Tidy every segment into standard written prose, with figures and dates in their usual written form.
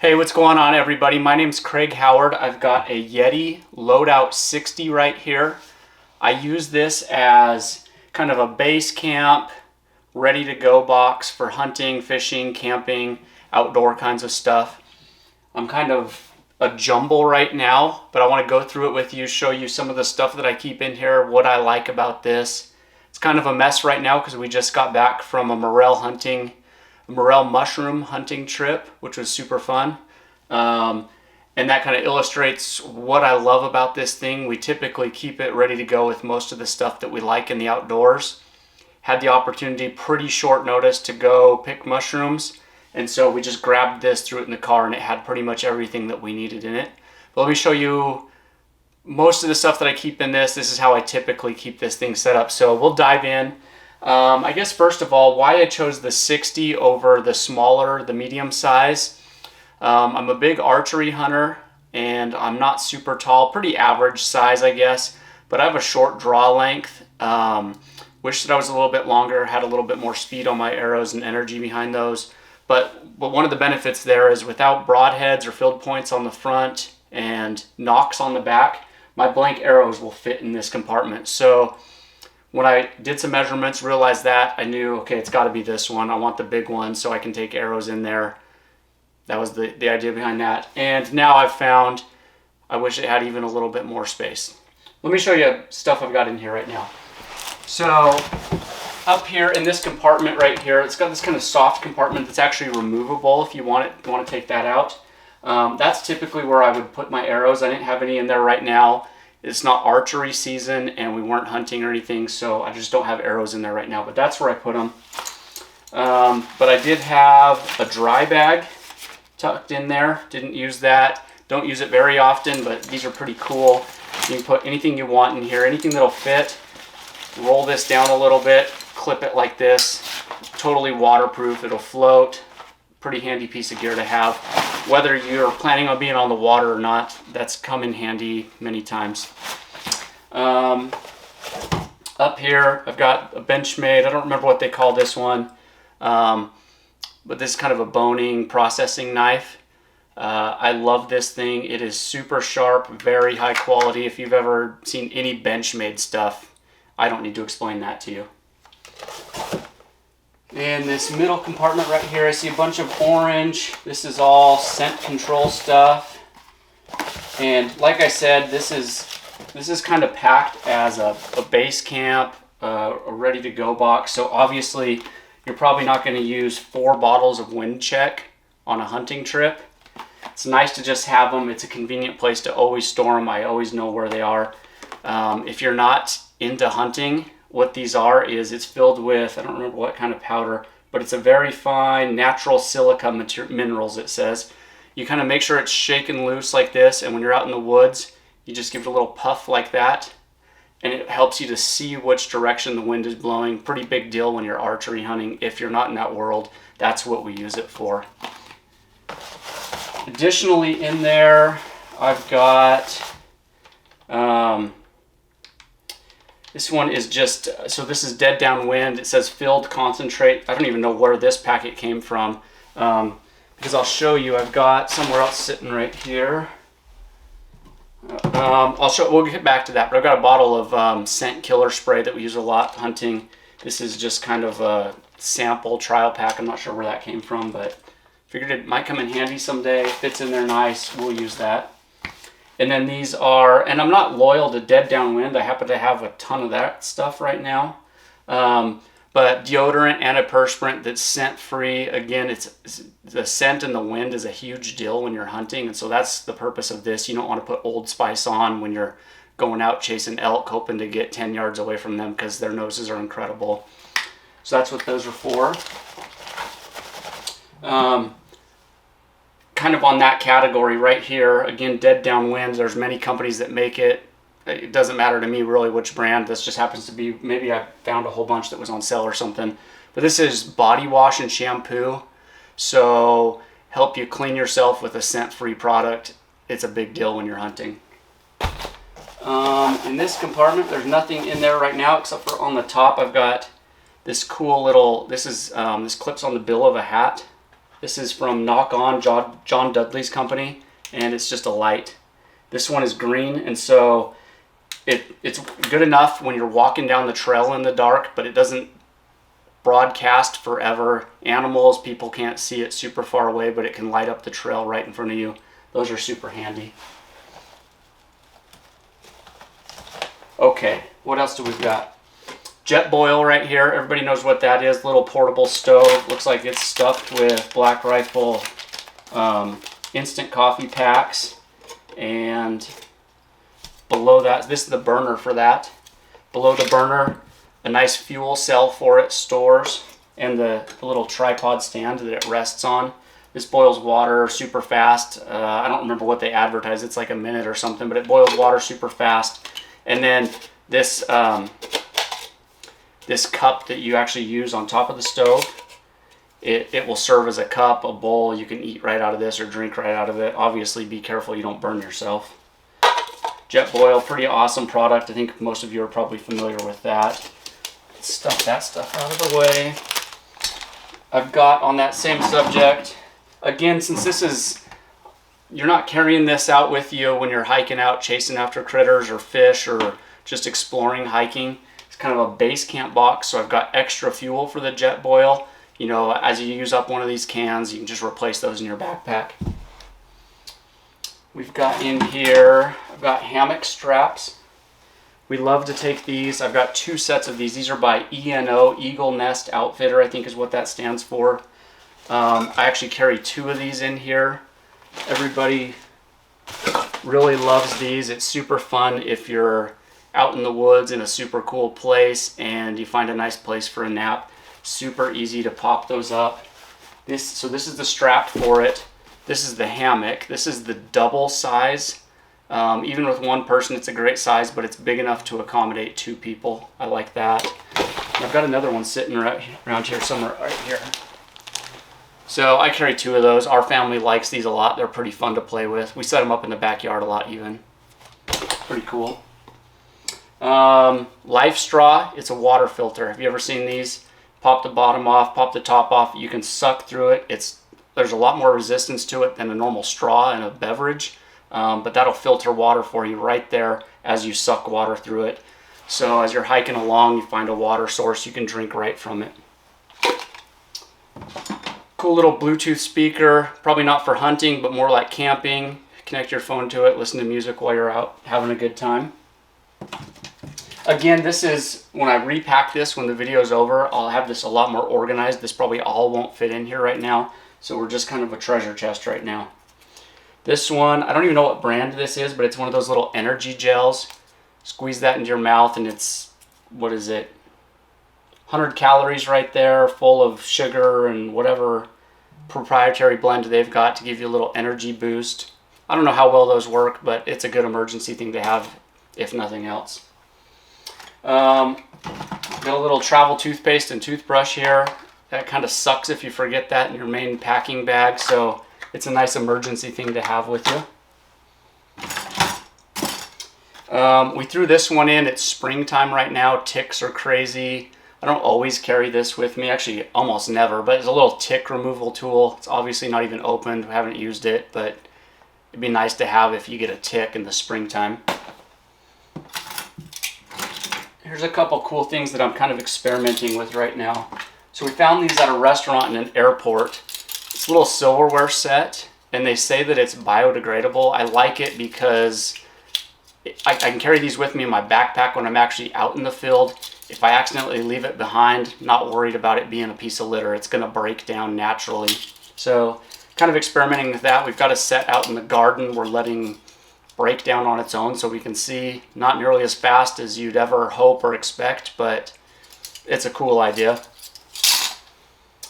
Hey, what's going on, everybody? My name's Craig Howard. I've got a Yeti Loadout 60 right here. I use this as kind of a base camp, ready to go box for hunting, fishing, camping, outdoor kinds of stuff. I'm kind of a jumble right now, but I want to go through it with you, show you some of the stuff that I keep in here, what I like about this. It's kind of a mess right now because we just got back from a morel mushroom hunting trip, which was super fun. And that kind of illustrates what I love about this thing. We typically keep it ready to go with most of the stuff that we like in the outdoors. Had the opportunity, pretty short notice, to go pick mushrooms, and so we just grabbed this, threw it in the car, and it had pretty much everything that we needed in it. But let me show you most of the stuff that I keep in this. This is how I typically keep this thing set up. So we'll dive in. I guess first of all, why I chose the 60 over the smaller, the medium size. I'm a big archery hunter, and I'm not super tall, pretty average size, I guess, but I have a short draw length. Wish that I was a little bit longer, had a little bit more speed on my arrows and energy behind those. But one of the benefits there is without broadheads or field points on the front and nocks on the back, my blank arrows will fit in this compartment. So when I did some measurements, realized that, I knew, okay, it's got to be this one. I want the big one so I can take arrows in there. That was the idea behind that. And now I've found, I wish it had even a little bit more space. Let me show you stuff I've got in here right now. So up here in this compartment right here, it's got this kind of soft compartment that's actually removable if you want to take that out. That's typically where I would put my arrows. I didn't have any in there right now. It's not archery season and we weren't hunting or anything, so I just don't have arrows in there right now, but that's where I put them. But I did have a dry bag tucked in there. Didn't use that. Don't use it very often, but these are pretty cool. You can put anything you want in here, anything that'll fit. Roll this down a little bit, clip it like this. Totally waterproof, it'll float. Pretty handy piece of gear to have. Whether you're planning on being on the water or not, that's come in handy many times. Up here, I've got a Benchmade. I don't remember what they call this one. But this is kind of a boning processing knife. I love this thing. It is super sharp, very high quality. If you've ever seen any Benchmade stuff, I don't need to explain that to you. In this middle compartment right here, I see a bunch of orange. This is all scent control stuff. And like I said, this is kind of packed as a base camp, a ready to go box. So obviously, you're probably not going to use 4 bottles of Wind Check on a hunting trip. It's nice to just have them. It's a convenient place to always store them. I always know where they are. If you're not into hunting, what these are is it's filled with, I don't remember what kind of powder, but it's a very fine natural silica minerals, it says. You kind of make sure it's shaken loose like this, and when you're out in the woods, you just give it a little puff like that. And it helps you to see which direction the wind is blowing. Pretty big deal when you're archery hunting. If you're not in that world, that's what we use it for. Additionally in there, I've got, this one is just, so this is dead downwind. It says filled concentrate. I don't even know where this packet came from, because I'll show you. I've got somewhere else sitting right here. We'll get back to that, but I've got a bottle of scent killer spray that we use a lot hunting. This is just kind of a sample trial pack. I'm not sure where that came from, but figured it might come in handy someday. Fits in there nice. We'll use that. And then these are, and I'm not loyal to dead downwind. I happen to have a ton of that stuff right now. But deodorant, antiperspirant that's scent free. Again, it's the scent and the wind is a huge deal when you're hunting, and so that's the purpose of this. You don't want to put Old Spice on when you're going out chasing elk, hoping to get 10 yards away from them because their noses are incredible. So that's what those are for. Kind of on that category right here, again, dead downwind. There's many companies that make it. It doesn't matter to me really which brand. This just happens to be, maybe I found a whole bunch that was on sale or something. But this is body wash and shampoo. So help you clean yourself with a scent-free product. It's a big deal when you're hunting. In this compartment, there's nothing in there right now except for on the top I've got this cool little, this clips on the bill of a hat. This is from Knock On, John Dudley's company, and it's just a light. This one is green, and so it's good enough when you're walking down the trail in the dark, but it doesn't broadcast forever. Animals, people can't see it super far away, but it can light up the trail right in front of you. Those are super handy. Okay, what else do we got? Jetboil right here. Everybody knows what that is. Little portable stove. Looks like it's stuffed with Black Rifle instant coffee packs. And below that, this is the burner for that. Below the burner, a nice fuel cell for it, stores, and the little tripod stand that it rests on. This boils water super fast. I don't remember what they advertise. It's like a minute or something, but it boils water super fast. And then this this cup that you actually use on top of the stove, it will serve as a cup, a bowl. You can eat right out of this or drink right out of it. Obviously, be careful you don't burn yourself. Jetboil, pretty awesome product. I think most of you are probably familiar with that. Let's stuff that stuff out of the way. I've got on that same subject, again, since this is, you're not carrying this out with you when you're hiking out, chasing after critters or fish or just exploring hiking. It's kind of a base camp box, so I've got extra fuel for the Jetboil. You know, as you use up one of these cans, you can just replace those in your backpack. We've got in here, I've got hammock straps. We love to take these. I've got 2 sets of these. These are by ENO, Eagle Nest Outfitter, I think is what that stands for. I actually carry 2 of these in here. Everybody really loves these. It's super fun if you're out in the woods in a super cool place and you find a nice place for a nap. Super easy to pop those up. So this is the strap for it. This is the hammock. This is the double size. Even with one person, it's a great size, but it's big enough to accommodate 2 people. I like that. I've got another one sitting right around here somewhere, right here. So I carry 2 of those. Our family likes these a lot. They're pretty fun to play with. We set them up in the backyard a lot even. Pretty cool. Life Straw. It's a water filter. Have you ever seen these? Pop the bottom off, pop the top off. You can suck through it. There's a lot more resistance to it than a normal straw in a beverage. But that'll filter water for you right there as you suck water through it. So as you're hiking along, you find a water source, you can drink right from it. Cool little Bluetooth speaker, probably not for hunting, but more like camping. Connect your phone to it, listen to music while you're out having a good time. Again, this is, when I repack this, when the video is over, I'll have this a lot more organized. This probably all won't fit in here right now, so we're just kind of a treasure chest right now. This one, I don't even know what brand this is, but it's one of those little energy gels. Squeeze that into your mouth and it's, what is it? 100 calories right there, full of sugar and whatever proprietary blend they've got to give you a little energy boost. I don't know how well those work, but it's a good emergency thing to have, if nothing else. Got a little travel toothpaste and toothbrush here. That kind of sucks if you forget that in your main packing bag, so it's a nice emergency thing to have with you. We threw this one in. It's springtime right now. Ticks are crazy. I don't always carry this with me, actually almost never, but it's a little tick removal tool. It's obviously not even opened. We haven't used it, but it'd be nice to have if you get a tick in the springtime. Here's a couple cool things that I'm kind of experimenting with right now. So we found these at a restaurant in an airport. It's a little silverware set, and they say that it's biodegradable. I like it because I can carry these with me in my backpack when I'm actually out in the field. If I accidentally leave it behind, not worried about it being a piece of litter. It's going to break down naturally. So kind of experimenting with that. We've got a set out in the garden we're letting break down on its own so we can see, not nearly as fast as you'd ever hope or expect, but it's a cool idea.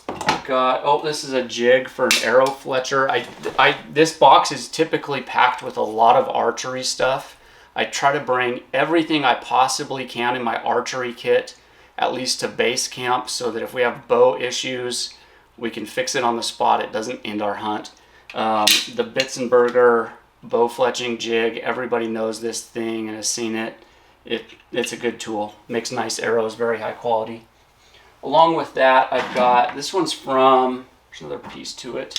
I've got, oh, this is a jig for an arrow fletcher. This box is typically packed with a lot of archery stuff. I try to bring everything I possibly can in my archery kit, at least to base camp, so that if we have bow issues, we can fix it on the spot. It doesn't end our hunt. The Bitzenberger bow fletching jig, everybody knows this thing and has seen it. It's a good tool. Makes nice arrows, very high quality. Along with that, I've got, this one's from There's another piece to it.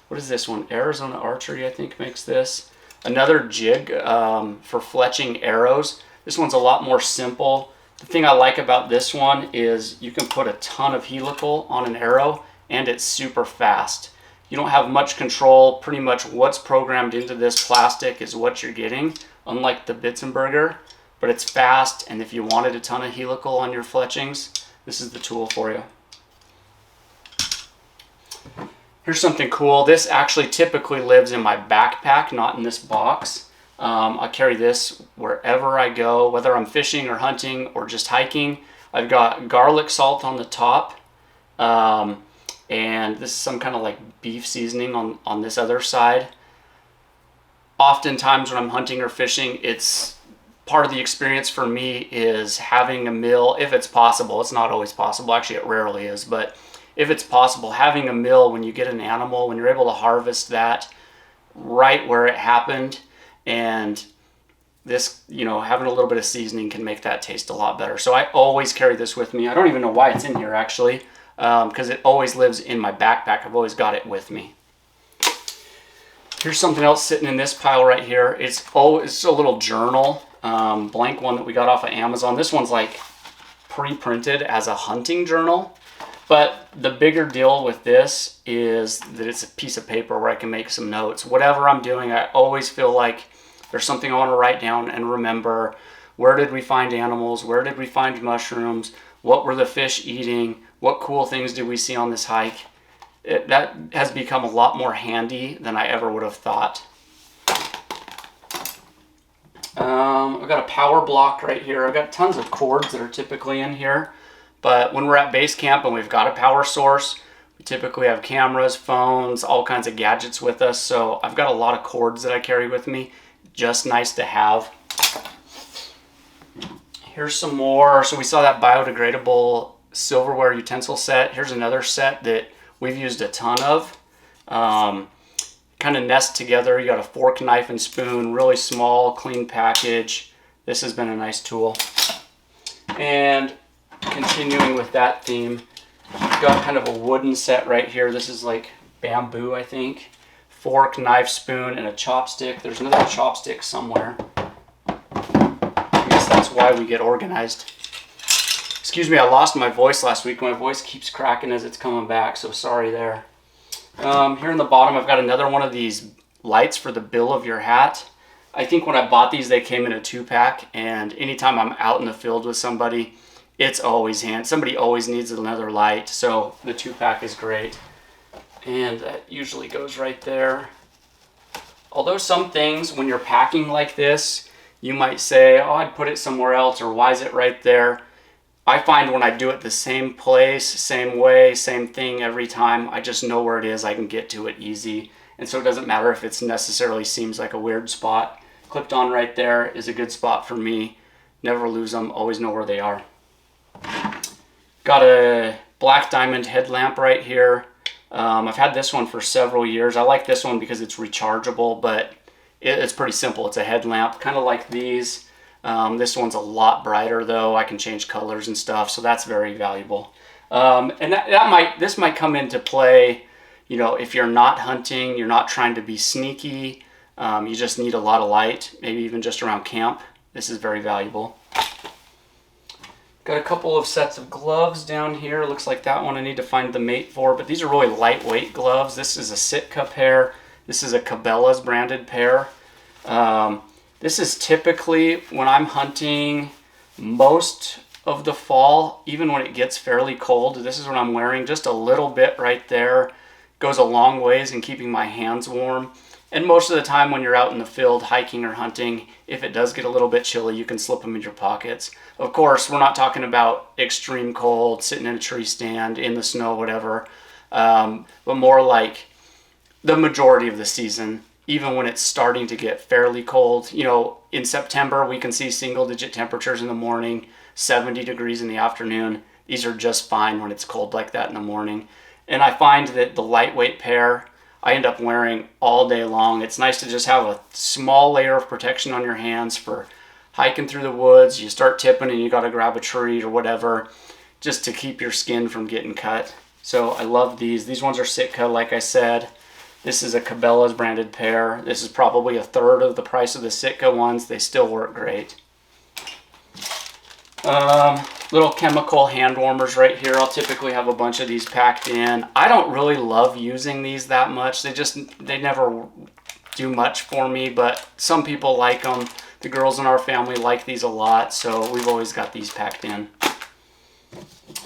What is this one? Arizona Archery, I think, makes this. Another jig for fletching arrows. This one's a lot more simple. The thing I like about this one is you can put a ton of helical on an arrow and it's super fast. You don't have much control. Pretty much what's programmed into this plastic is what you're getting, unlike the Bitzenberger, but it's fast, and if you wanted a ton of helical on your fletchings, this is the tool for you. Here's something cool. This actually typically lives in my backpack, not in this box. I carry this wherever I go, whether I'm fishing or hunting or just hiking. I've got garlic salt on the top, and this is some kind of like beef seasoning on this other side. Oftentimes when I'm hunting or fishing, it's part of the experience for me is having a meal, if it's possible. It's not always possible, actually it rarely is, but if it's possible, having a meal when you get an animal, when you're able to harvest that right where it happened, and this, you know, having a little bit of seasoning can make that taste a lot better. So I always carry this with me. I don't even know why it's in here actually, because it always lives in my backpack. I've always got it with me. Here's something else sitting in this pile right here. It's a little journal, blank one that we got off of Amazon. This one's like pre-printed as a hunting journal. But the bigger deal with this is that it's a piece of paper where I can make some notes. Whatever I'm doing, I always feel like there's something I want to write down and remember. Where did we find animals? Where did we find mushrooms? What were the fish eating? What cool things did we see on this hike? That has become a lot more handy than I ever would have thought. I've got a power block right here. I've got tons of cords that are typically in here. But when we're at base camp and we've got a power source, we typically have cameras, phones, all kinds of gadgets with us. So I've got a lot of cords that I carry with me. Just nice to have. Here's some more. So we saw that biodegradable silverware utensil set. Here's another set that we've used a ton of. Kind of nest together. You got a fork, knife, and spoon. Really small, clean package. This has been a nice tool. And continuing with that theme, I've got kind of a wooden set right here. This is like bamboo, I think. Fork, knife, spoon, and a chopstick. There's another chopstick somewhere. I guess that's why we get organized. Excuse me, I lost my voice last week. My voice keeps cracking as it's coming back, so sorry there. Here in the bottom, I've got another one of these lights for the bill of your hat. I think when I bought these, they came in a 2-pack, and anytime I'm out in the field with somebody, it's always handy. Somebody always needs another light, so the 2-pack is great. And that usually goes right there. Although some things, when you're packing like this, you might say, oh, I'd put it somewhere else, or why is it right there? I find when I do it the same place, same way, same thing every time, I just know where it is. I can get to it easy. And so it doesn't matter if it necessarily seems like a weird spot. Clipped on right there is a good spot for me. Never lose them, always know where they are. Got a black diamond headlamp right here. I've had this one for several years. I like this one because it's rechargeable, but it's pretty simple. It's a headlamp, kind of like these. This one's a lot brighter though. I can change colors and stuff, so that's very valuable. And this might come into play, you know, if you're not hunting, you're not trying to be sneaky, you just need a lot of light, maybe even just around camp. This is very valuable. Got a couple of sets of gloves down here. Looks like that one I need to find the mate for, but these are really lightweight gloves. This is a Sitka pair. This is a Cabela's branded pair. This is typically when I'm hunting most of the fall, even when it gets fairly cold. This is what I'm wearing, just a little bit right there. Goes a long ways in keeping my hands warm. And most of the time when you're out in the field hiking or hunting, if it does get a little bit chilly, you can slip them in your pockets. Of course, we're not talking about extreme cold, sitting in a tree stand, in the snow, whatever, but more like the majority of the season, even when it's starting to get fairly cold. You know, in September, we can see single-digit temperatures in the morning, 70 degrees in the afternoon. These are just fine when it's cold like that in the morning. And I find that the lightweight pair, I end up wearing all day long. It's nice to just have a small layer of protection on your hands for hiking through the woods. You start tipping and you got to grab a tree or whatever, just to keep your skin from getting cut. So I love these. These ones are Sitka, like I said. This is a Cabela's branded pair. This is probably a third of the price of the Sitka ones. They still work great. Little chemical hand warmers right here. I'll typically have a bunch of these packed in. I don't really love using these that much. They never do much for me, but some people like them. The girls in our family like these a lot, so we've always got these packed in.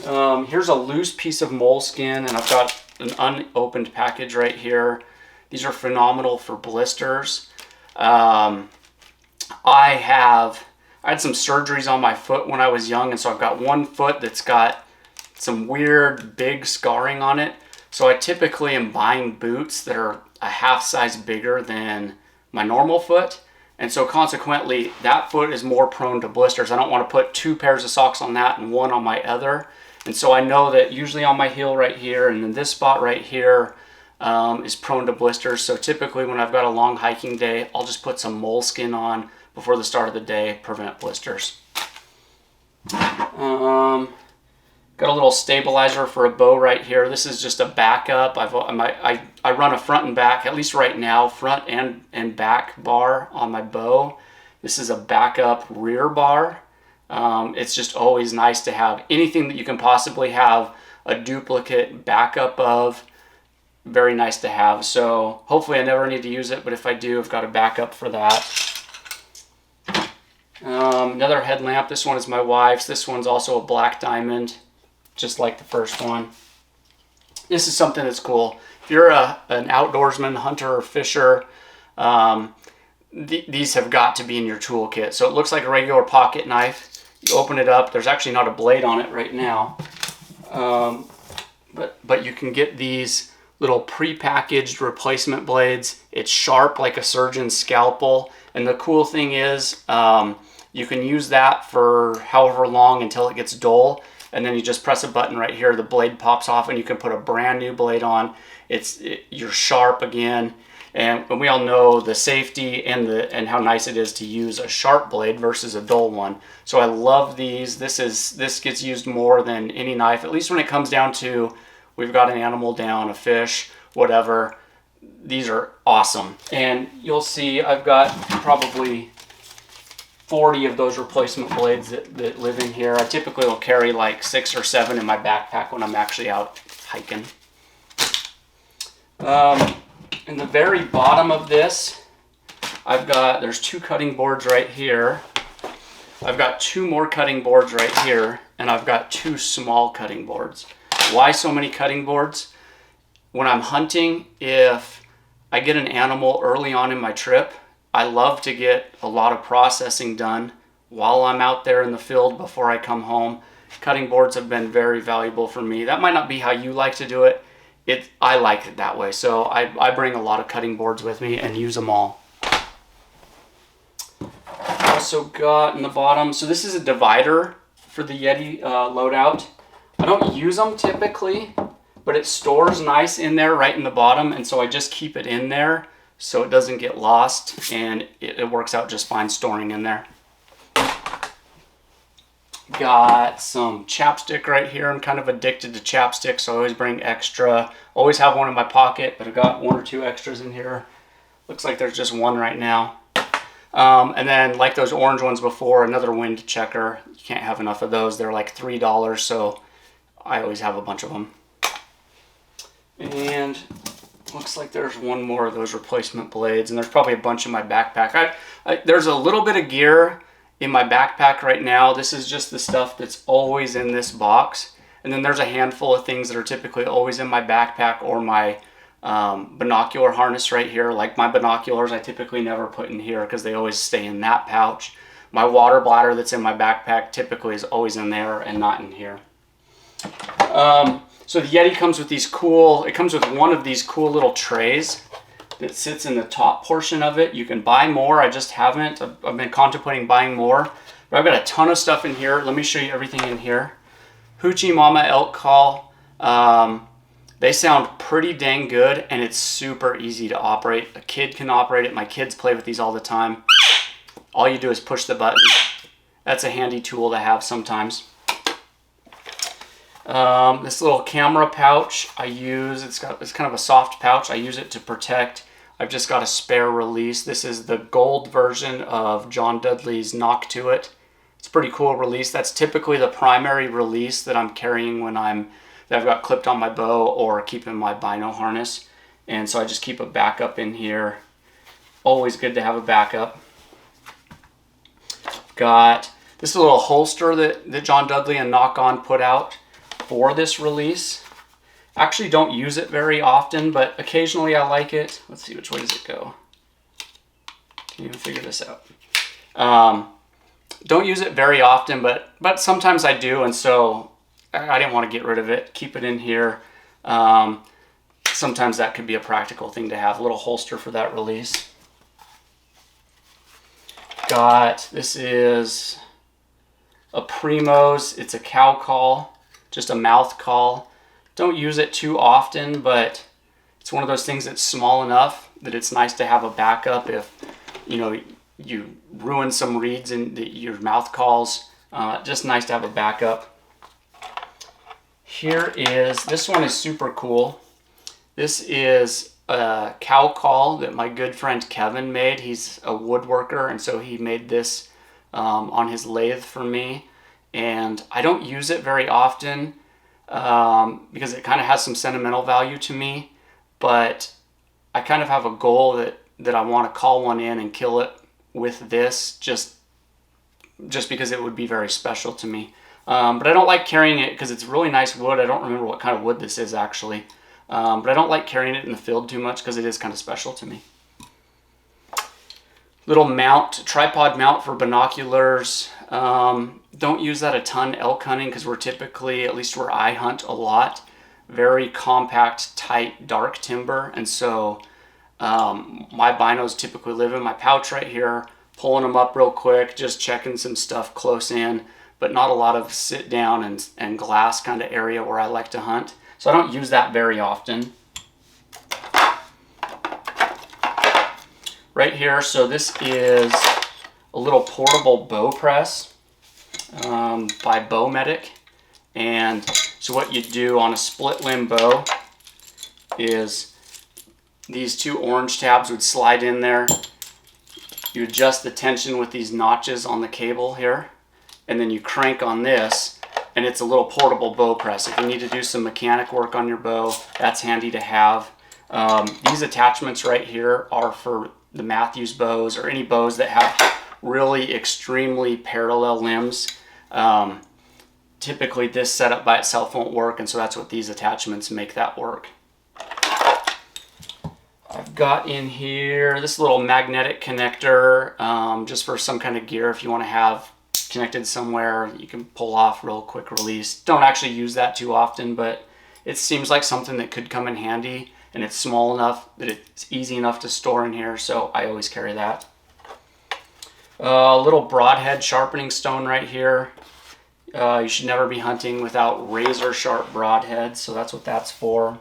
Here's a loose piece of moleskin, and I've got an unopened package right here. These are phenomenal for blisters. I had some surgeries on my foot when I was young, and so I've got one foot that's got some weird big scarring on it. So I typically am buying boots that are a half size bigger than my normal foot. And so consequently, that foot is more prone to blisters. I don't want to put 2 pairs of socks on that and 1 on my other. And so I know that usually on my heel right here and then this spot right here is prone to blisters. So typically when I've got a long hiking day, I'll just put some moleskin on before the start of the day, prevent blisters. Got a little stabilizer for a bow right here. This is just a backup. I run a front and back, at least right now, front and back bar on my bow. This is a backup rear bar. It's just always nice to have anything that you can possibly have a duplicate backup of. Very nice to have. So hopefully I never need to use it, but if I do, I've got a backup for that. Another headlamp. This one is my wife's. This one's also a black diamond, just like the first one. This is something that's cool. If you're an outdoorsman, hunter, or fisher, these have got to be in your toolkit. So it looks like a regular pocket knife. You open it up. There's actually not a blade on it right now. But you can get these little pre-packaged replacement blades. It's sharp like a surgeon's scalpel. And the cool thing is you can use that for however long until it gets dull. And then you just press a button right here, the blade pops off, and you can put a brand new blade on. You're sharp again, and we all know the safety and how nice it is to use a sharp blade versus a dull one. So I love these. This gets used more than any knife, at least when it comes down to we've got an animal down, a fish, whatever. These are awesome, and you'll see I've got probably 40 of those replacement blades that live in here. I typically will carry like 6 or 7 in my backpack when I'm actually out hiking. In the very bottom of this, there's 2 cutting boards right here. I've got 2 more cutting boards right here, and I've got 2 small cutting boards. Why so many cutting boards? When I'm hunting, if I get an animal early on in my trip, I love to get a lot of processing done while I'm out there in the field before I come home. Cutting boards have been very valuable for me. That might not be how you like to do it. I like it that way. So I bring a lot of cutting boards with me and use them all. Also got in the bottom, so this is a divider for the Yeti Loadout. I don't use them typically, but it stores nice in there right in the bottom, and so I just keep it in there so it doesn't get lost, and it works out just fine storing in there. Got some chapstick right here. I'm kind of addicted to chapstick, so I always bring extra. Always have one in my pocket, but I've got 1 or 2 extras in here. Looks like there's just 1 right now. And then, like those orange ones before, another wind checker. You can't have enough of those. They're like $3, so I always have a bunch of them. And looks like there's 1 more of those replacement blades, and there's probably a bunch in my backpack. There's a little bit of gear in my backpack right now. This is just the stuff that's always in this box. And then there's a handful of things that are typically always in my backpack or my binocular harness right here. Like my binoculars, I typically never put in here because they always stay in that pouch. My water bladder that's in my backpack typically is always in there and not in here. So the Yeti comes with it comes with 1 of these cool little trays that sits in the top portion of it. You can buy more. I just haven't. I've been contemplating buying more, but I've got a ton of stuff in here. Let me show you everything in here. Hoochie Mama elk call. They sound pretty dang good, and it's super easy to operate. A kid can operate it. My kids play with these all the time. All you do is push the button. That's a handy tool to have sometimes. This little camera pouch I use, it's kind of a soft pouch. I use it to protect. I've just got a spare release. This is the gold version of John Dudley's Knock to It. It's a pretty cool release. That's typically the primary release that I'm carrying when that I've got clipped on my bow or keeping my bino harness. And so I just keep a backup in here. Always good to have a backup. Got this little holster that John Dudley and Knock On put out for this release. Actually don't use it very often, but occasionally I like it. Let's see, which way does it go? Can you figure this out? Don't use it very often, but sometimes I do, and so I didn't want to get rid of it. Keep it in here. Sometimes that could be a practical thing to have, a little holster for that release. This is a Primos. It's a cow call, just a mouth call. Don't use it too often, but it's one of those things that's small enough that it's nice to have a backup if you ruin some reeds in your mouth calls. Just nice to have a backup. This one is super cool. This is a cow call that my good friend Kevin made. He's a woodworker, and so he made this on his lathe for me. And I don't use it very often because it kind of has some sentimental value to me, but I kind of have a goal that I want to call one in and kill it with this just because it would be very special to me. But I don't like carrying it because it's really nice wood. I don't remember what kind of wood this is actually. But I don't like carrying it in the field too much because it is kind of special to me. Little mount, tripod mount for binoculars. Don't use that a ton elk hunting because we're typically, at least where I hunt a lot, very compact, tight, dark timber. And so my binos typically live in my pouch right here, pulling them up real quick, just checking some stuff close in, but not a lot of sit down and glass kind of area where I like to hunt. So I don't use that very often. Right here, so this is a little portable bow press by Bow Medic. And so what you do on a split limb bow is these two orange tabs would slide in there. You adjust the tension with these notches on the cable here, and then you crank on this, and it's a little portable bow press. If you need to do some mechanic work on your bow, that's handy to have. These attachments right here are for the Matthews bows or any bows that have really extremely parallel limbs. Typically this setup by itself won't work, and so that's what these attachments make that work. I've got in here this little magnetic connector just for some kind of gear if you want to have connected somewhere you can pull off real quick release. Don't actually use that too often, but it seems like something that could come in handy, and it's small enough that it's easy enough to store in here, so I always carry that. A little broadhead sharpening stone right here. You should never be hunting without razor sharp broadheads, so that's what that's for.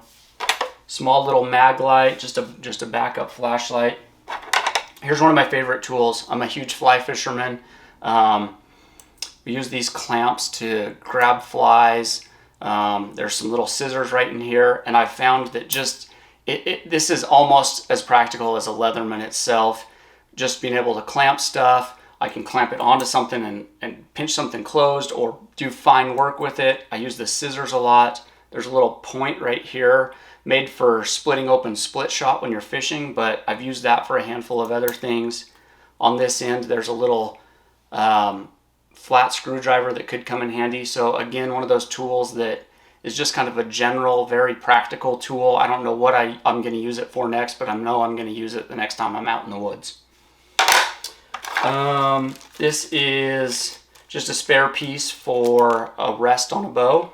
Small little mag light, just a backup flashlight. Here's one of my favorite tools. I'm a huge fly fisherman. We use these clamps to grab flies. There's some little scissors right in here, and I've found that this is almost as practical as a Leatherman itself. Just being able to clamp stuff. I can clamp it onto something and pinch something closed or do fine work with it. I use the scissors a lot. There's a little point right here made for splitting open split shot when you're fishing, but I've used that for a handful of other things. On this end, there's a little flat screwdriver that could come in handy. So again, one of those tools that is just kind of a general, very practical tool. I don't know what I'm going to use it for next, but I know I'm going to use it the next time I'm out in the woods. This is just a spare piece for a rest on a bow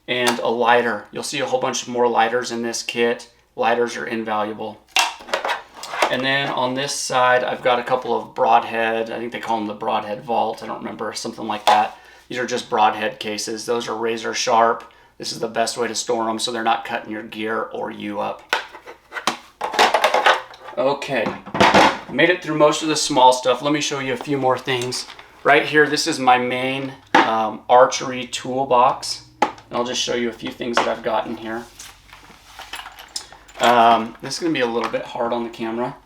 and a lighter. You'll see a whole bunch of more lighters in this kit. Lighters are invaluable. And then on this side, I've got a couple of broadhead, I think they call them the broadhead vault, I don't remember, something like that. These are just broadhead cases. Those are razor sharp. This is the best way to store them so they're not cutting your gear or you up. Okay, made it through most of the small stuff. Let me show you a few more things. Right here, this is my main archery toolbox. And I'll just show you a few things that I've got in here. This is going to be a little bit hard on the camera.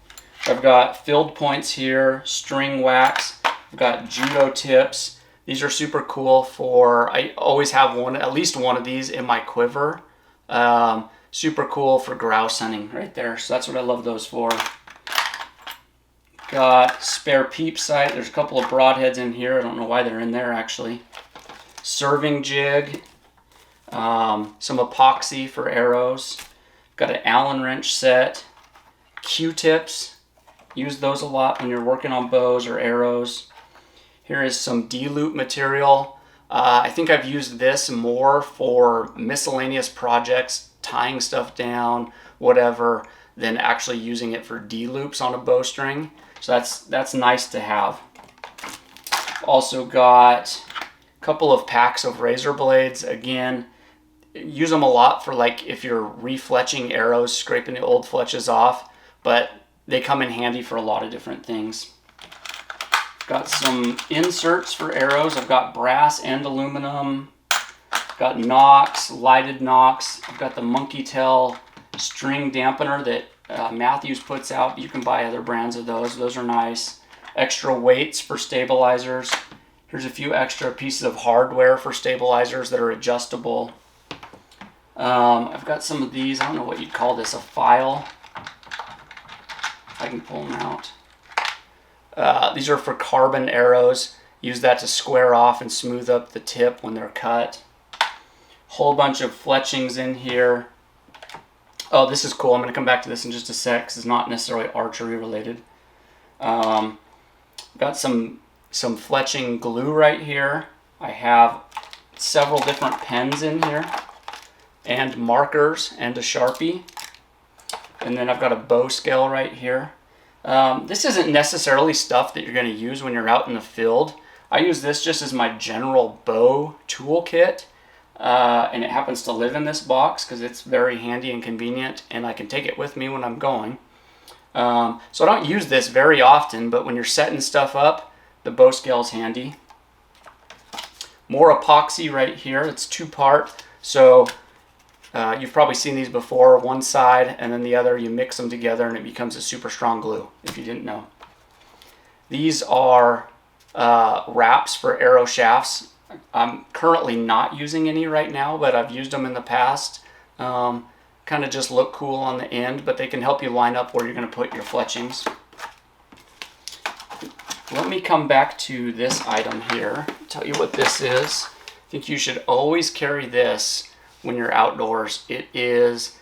I've got filled points here, string wax. I've got judo tips. These are super cool for, I always have one, at least one of these in my quiver. Super cool for grouse hunting right there. So that's what I love those for. Got spare peep sight. There's a couple of broadheads in here. I don't know why they're in there actually. Serving jig. Some epoxy for arrows. Got an Allen wrench set. Q-tips. Use those a lot when you're working on bows or arrows. Here is some D-loop material. I think I've used this more for miscellaneous projects, tying stuff down, whatever, than actually using it for D-loops on a bowstring. So that's nice to have. Also got a couple of packs of razor blades. Again, use them a lot for like if you're refletching arrows, scraping the old fletches off, but they come in handy for a lot of different things. Got some inserts for arrows. I've got brass and aluminum. Got nocks, lighted nocks. I've got the monkey tail string dampener that Matthews puts out. You can buy other brands of those. Those are nice. Extra weights for stabilizers. Here's a few extra pieces of hardware for stabilizers that are adjustable. I've got some of these. I don't know what you'd call this, a file. If I can pull them out. These are for carbon arrows. Use that to square off and smooth up the tip when they're cut. Whole bunch of fletchings in here. Oh, this is cool. I'm going to come back to this in just a sec because it's not necessarily archery related. Got some fletching glue right here. I have several different pens in here and markers and a Sharpie. And then I've got a bow scale right here. This isn't necessarily stuff that you're going to use when you're out in the field. I use this just as my general bow toolkit, and it happens to live in this box because it's very handy and convenient, and I can take it with me when I'm going. So I don't use this very often, but when you're setting stuff up, the bow scale is handy. More epoxy right here. It's two-part, so you've probably seen these before, one side and then the other, you mix them together and it becomes a super strong glue, if you didn't know. These are wraps for arrow shafts. I'm currently not using any right now, but I've used them in the past. Kind of just look cool on the end, but they can help you line up where you're going to put your fletchings. Let me come back to this item here, tell you what this is. I think you should always carry this when you're outdoors. It's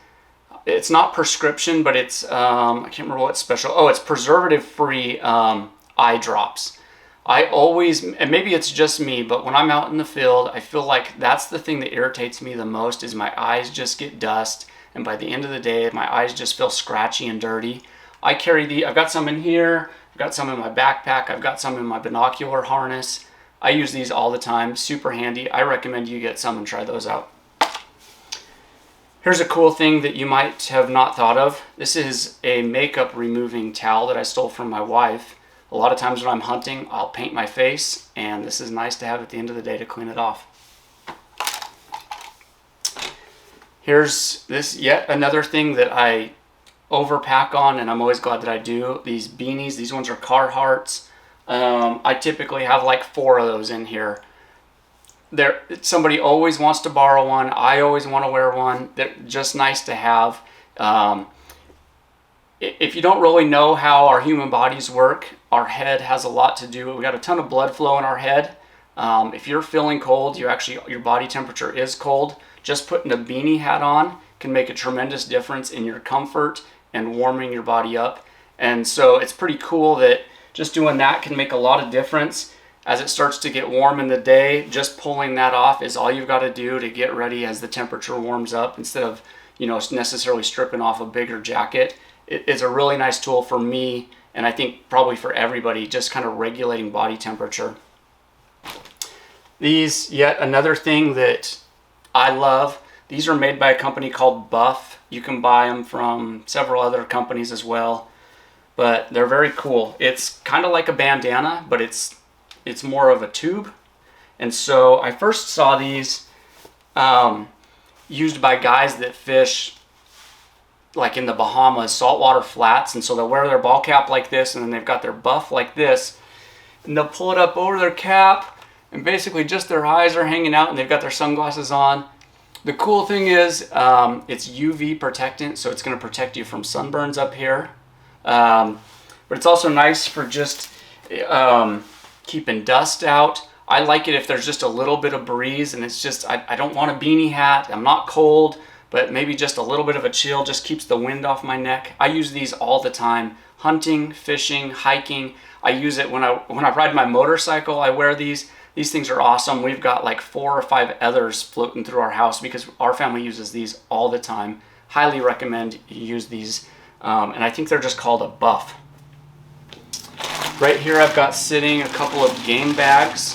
not prescription, but it's I can't remember what's special. Oh, it's preservative-free eye drops. I always, and maybe it's just me, but when I'm out in the field, I feel like that's the thing that irritates me the most is my eyes just get dust, and by the end of the day, my eyes just feel scratchy and dirty. I carry I've got some in here, I've got some in my backpack, I've got some in my binocular harness. I use these all the time, super handy. I recommend you get some and try those out. Here's a cool thing that you might have not thought of. This is a makeup removing towel that I stole from my wife. A lot of times when I'm hunting, I'll paint my face, and this is nice to have at the end of the day to clean it off. Here's this yet another thing that I overpack on, and I'm always glad that I do. These beanies, these ones are Carhartts. I typically have like 4 of those in here. Somebody always wants to borrow one. I always want to wear one. They're just nice to have. If you don't really know how our human bodies work, our head has a lot to do. We got a ton of blood flow in our head. If you're feeling cold, your body temperature is cold. Just putting a beanie hat on can make a tremendous difference in your comfort and warming your body up. And so it's pretty cool that just doing that can make a lot of difference. As it starts to get warm in the day, just pulling that off is all you've got to do to get ready as the temperature warms up instead of, necessarily stripping off a bigger jacket. It's a really nice tool for me, and I think probably for everybody, just kind of regulating body temperature. These, yet another thing that I love, these are made by a company called Buff. You can buy them from several other companies as well, but they're very cool. It's kind of like a bandana, but it's more of a tube. And so I first saw these used by guys that fish like in the Bahamas, saltwater flats, and so they'll wear their ball cap like this, and then they've got their buff like this, and they'll pull it up over their cap, and basically just their eyes are hanging out, and they've got their sunglasses on. The cool thing is it's UV protectant, so it's going to protect you from sunburns up here. But it's also nice for just keeping dust out. I like it if there's just a little bit of breeze, and it's just, I don't want a beanie hat. I'm not cold, but maybe just a little bit of a chill just keeps the wind off my neck. I use these all the time. Hunting, fishing, hiking. I use it when I ride my motorcycle. I wear these. These things are awesome. We've got like 4 or 5 others floating through our house because our family uses these all the time. Highly recommend you use these. And I think they're just called a buff. Right here I've got sitting a couple of game bags.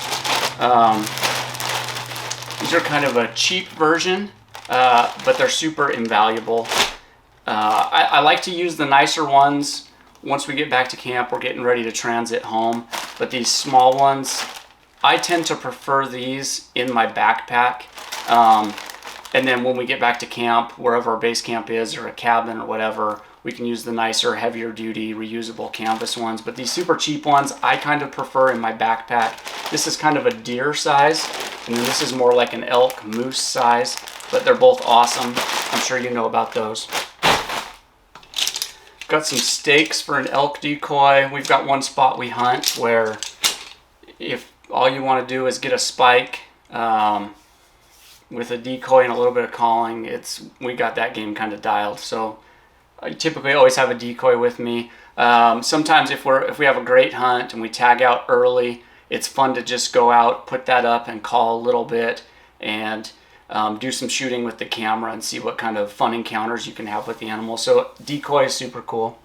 These are kind of a cheap version, but they're super invaluable. I like to use the nicer ones once we get back to camp. We're getting ready to transit home, but these small ones, I tend to prefer these in my backpack. And then when we get back to camp, wherever our base camp is, or a cabin or whatever, we can use the nicer, heavier duty, reusable canvas ones. But these super cheap ones, I kind of prefer in my backpack. This is kind of a deer size, and then this is more like an elk moose size, but they're both awesome. I'm sure you know about those. Got some stakes for an elk decoy. We've got one spot we hunt where if all you want to do is get a spike with a decoy and a little bit of calling, we got that game kind of dialed. So I typically always have a decoy with me. Sometimes if we have a great hunt and we tag out early, it's fun to just go out, put that up, and call a little bit, and do some shooting with the camera and see what kind of fun encounters you can have with the animal. So decoy is super cool.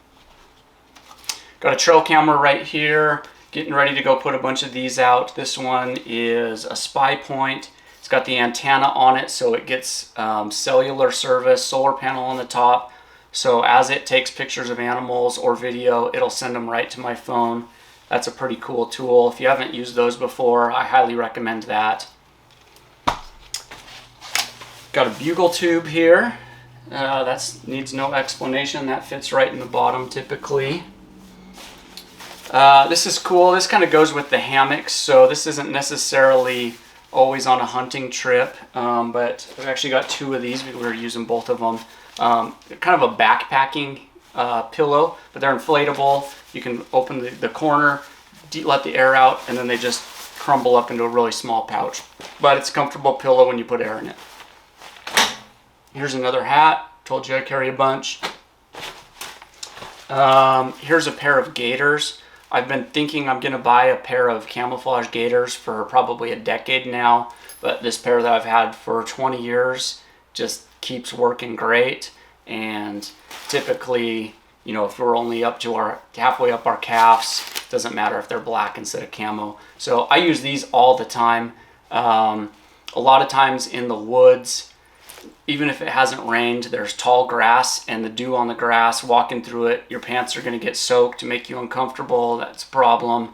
Got a trail camera right here. Getting ready to go put a bunch of these out. This one is a spy point. It's got the antenna on it, so it gets cellular service, solar panel on the top. So as it takes pictures of animals or video, it'll send them right to my phone. That's a pretty cool tool. If you haven't used those before, I highly recommend that. Got a bugle tube here. That needs no explanation. That fits right in the bottom typically. This is cool. This kind of goes with the hammocks, so this isn't necessarily always on a hunting trip, but I've actually got 2 of these. We were using both of them. Kind of a backpacking pillow, but they're inflatable. You can open the corner, let the air out, and then they just crumble up into a really small pouch. But it's a comfortable pillow when you put air in it. Here's another hat. Told you I carry a bunch. Here's a pair of gaiters. I've been thinking I'm going to buy a pair of camouflage gaiters for probably a decade now, but this pair that I've had for 20 years just keeps working great. And typically, you know, if we're only up to halfway up our calves, doesn't matter if they're black instead of camo. So I use these all the time. A lot of times in the woods, even if it hasn't rained, there's tall grass, and the dew on the grass, walking through it, your pants are going to get soaked to make you uncomfortable. That's a problem.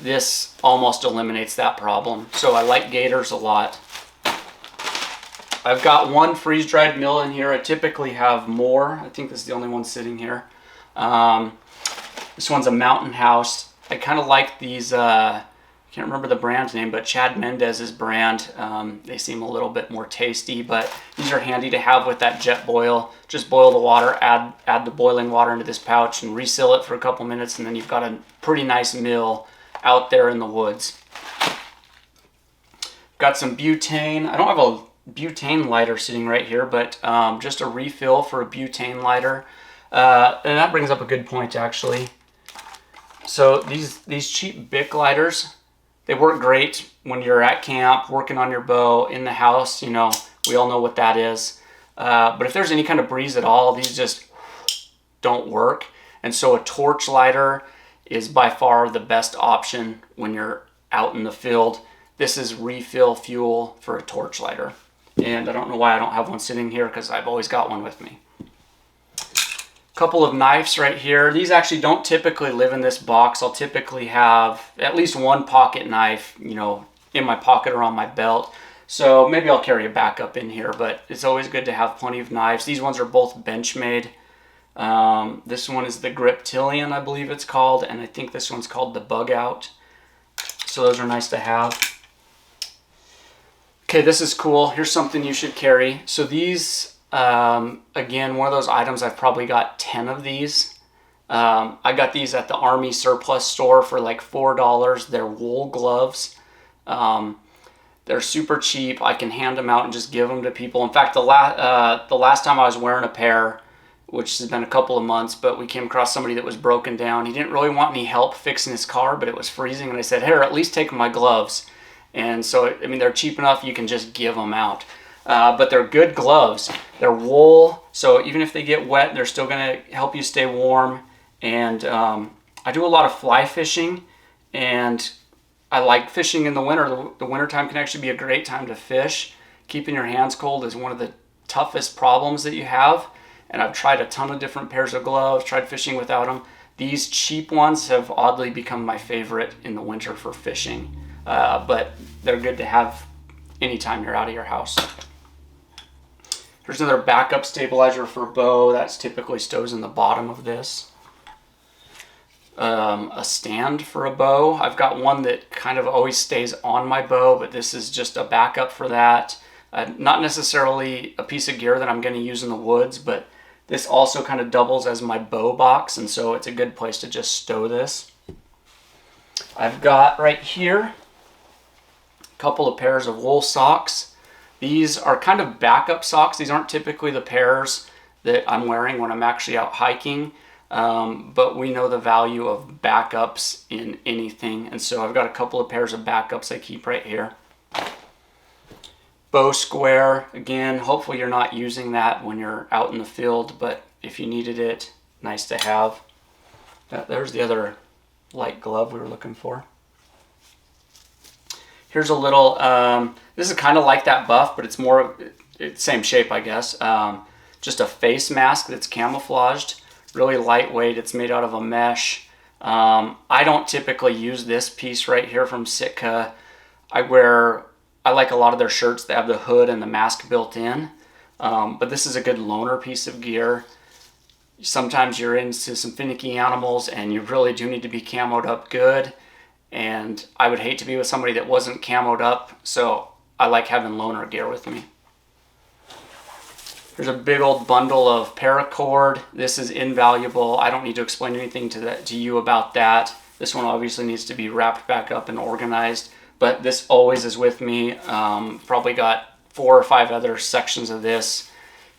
This almost eliminates that problem. So I like gaiters a lot. I've got one freeze-dried mill in here. I typically have more. I think this is the only one sitting here. This one's a Mountain House. I kind of like these, I can't remember the brand name, but Chad Mendez's brand. They seem a little bit more tasty, but these are handy to have with that jet boil. Just boil the water, add the boiling water into this pouch and reseal it for a couple minutes, and then you've got a pretty nice meal out there in the woods. Got some butane. I don't have a butane lighter sitting right here, but just a refill for a butane lighter. And that brings up a good point, actually. So these cheap Bic lighters, they work great when you're at camp, working on your bow, in the house. You know, we all know what that is. But if there's any kind of breeze at all, these just don't work. And so a torch lighter is by far the best option when you're out in the field. This is refill fuel for a torch lighter. And I don't know why I don't have one sitting here, because I've always got one with me. Couple of knives right here. These actually don't typically live in this box. I'll typically have at least one pocket knife, you know, in my pocket or on my belt. So maybe I'll carry a backup in here, but it's always good to have plenty of knives. These ones are both Benchmade. This one is the Griptilian, I believe it's called, and I think this one's called the Bug Out. So those are nice to have. Okay, this is cool. Here's something you should carry. So these, again, one of those items, I've probably got 10 of these. I got these at the Army surplus store for like $4. They're wool gloves. They're super cheap. I can hand them out and just give them to people. In fact, the last time I was wearing a pair, which has been a couple of months, but we came across somebody that was broken down. He didn't really want any help fixing his car, but it was freezing, and I said, here, at least take my gloves. And so, I mean, they're cheap enough, you can just give them out. But they're good gloves. They're wool, so even if they get wet, they're still gonna help you stay warm. And I do a lot of fly fishing, and I like fishing in the winter. The winter time can actually be a great time to fish. Keeping your hands cold is one of the toughest problems that you have. And I've tried a ton of different pairs of gloves, tried fishing without them. These cheap ones have oddly become my favorite in the winter for fishing. But they're good to have anytime you're out of your house. Here's another backup stabilizer for bow. That's typically stows in the bottom of this. A stand for a bow. I've got one that kind of always stays on my bow, but this is just a backup for that. Not necessarily a piece of gear that I'm going to use in the woods, but this also kind of doubles as my bow box, and so it's a good place to just stow this. I've got right here a couple of pairs of wool socks. These are kind of backup socks. These aren't typically the pairs that I'm wearing when I'm actually out hiking. But we know the value of backups in anything, and so I've got a couple of pairs of backups I keep right here. Bow square, again, hopefully you're not using that when you're out in the field, but if you needed it, nice to have. There's the other light glove we were looking for. Here's a little, this is kind of like that buff, but it's more, it's same shape, I guess. Just a face mask that's camouflaged. Really lightweight. It's made out of a mesh. I don't typically use this piece right here from Sitka. I like a lot of their shirts that have the hood and the mask built in. But this is a good loner piece of gear. Sometimes you're into some finicky animals and you really do need to be camoed up good. And I would hate to be with somebody that wasn't camoed up, so I like having loner gear with me. There's a big old bundle of paracord. This is invaluable. I don't need to explain anything to you about that. This one obviously needs to be wrapped back up and organized, but this always is with me. Probably got 4 or 5 other sections of this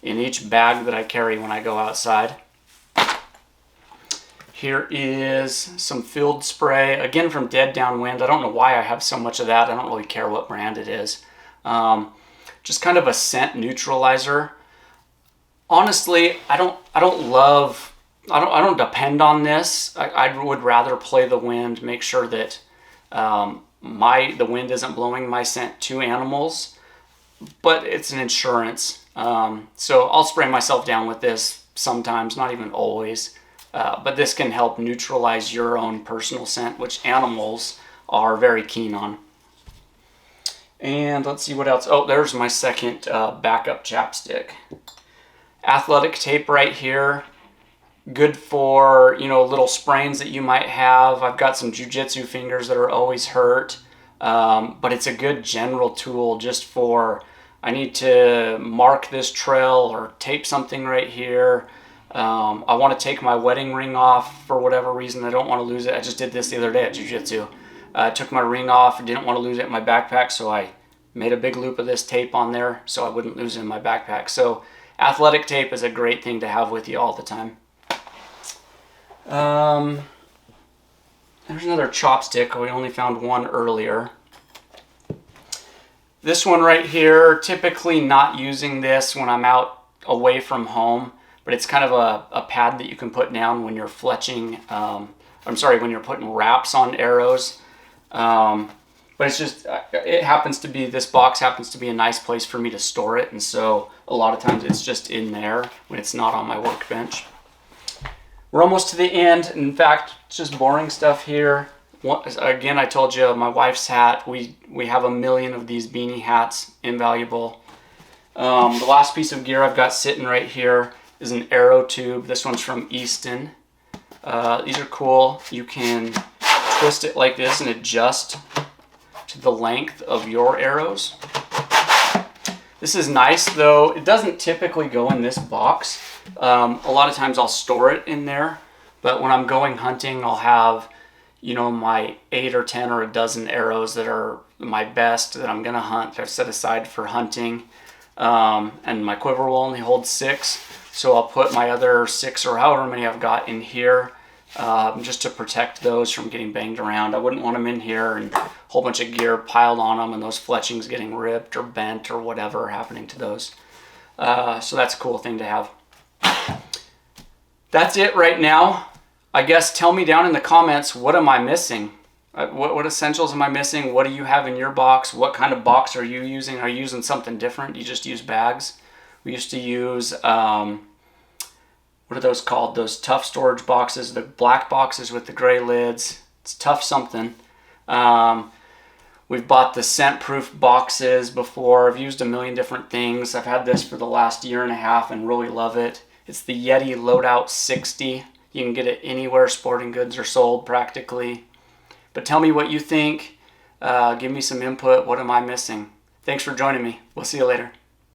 in each bag that I carry when I go outside. Here is some field spray, again from Dead Downwind. I don't know why I have so much of that. I don't really care what brand it is. Just kind of a scent neutralizer. Honestly, I don't depend on this. I would rather play the wind, make sure that the wind isn't blowing my scent to animals, but it's an insurance. So I'll spray myself down with this sometimes, not even always, but this can help neutralize your own personal scent, which animals are very keen on. And let's see what else. Oh, there's my second backup chapstick. Athletic tape right here, good for, you know, little sprains that you might have. I've got some jiu-jitsu fingers that are always hurt, but it's a good general tool just for, I need to mark this trail or tape something right here. I want to take my wedding ring off for whatever reason. I don't want to lose it. I just did this the other day at jiu-jitsu. I took my ring off and didn't want to lose it in my backpack, so I made a big loop of this tape on there so I wouldn't lose it in my backpack. So athletic tape is a great thing to have with you all the time. There's another chopstick. We only found one earlier. This one right here, typically not using this when I'm out away from home, but it's kind of a pad that you can put down when you're fletching, when you're putting wraps on arrows. But it's just, this box happens to be a nice place for me to store it, and so a lot of times it's just in there when it's not on my workbench. We're almost to the end. In fact, it's just boring stuff here. Again, I told you my wife's hat. We have 1 million of these beanie hats, invaluable. The last piece of gear I've got sitting right here is an arrow tube. This one's from Easton. These are cool. You can twist it like this and adjust to the length of your arrows. This is nice though. It doesn't typically go in this box. A lot of times I'll store it in there, but when I'm going hunting, I'll have, you know, my 8 or 10 or a dozen arrows that are my best that I'm gonna hunt. They're set aside for hunting, and my quiver will only hold 6, so I'll put my other 6 or however many I've got in here, just to protect those from getting banged around. I wouldn't want them in here and a whole bunch of gear piled on them and those fletchings getting ripped or bent or whatever happening to those. So that's a cool thing to have. That's it right now. I guess tell me down in the comments, what am I missing? What essentials am I missing? What do you have in your box? What kind of box are you using? Are you using something different? You just use bags? We used to use, what are those called? Those tough storage boxes, the black boxes with the gray lids. It's tough something. We've bought the scent-proof boxes before. I've used 1 million different things. I've had this for the last 1.5 years and really love it. It's the Yeti Loadout 60. You can get it anywhere sporting goods are sold practically. But tell me what you think. Give me some input. What am I missing? Thanks for joining me. We'll see you later.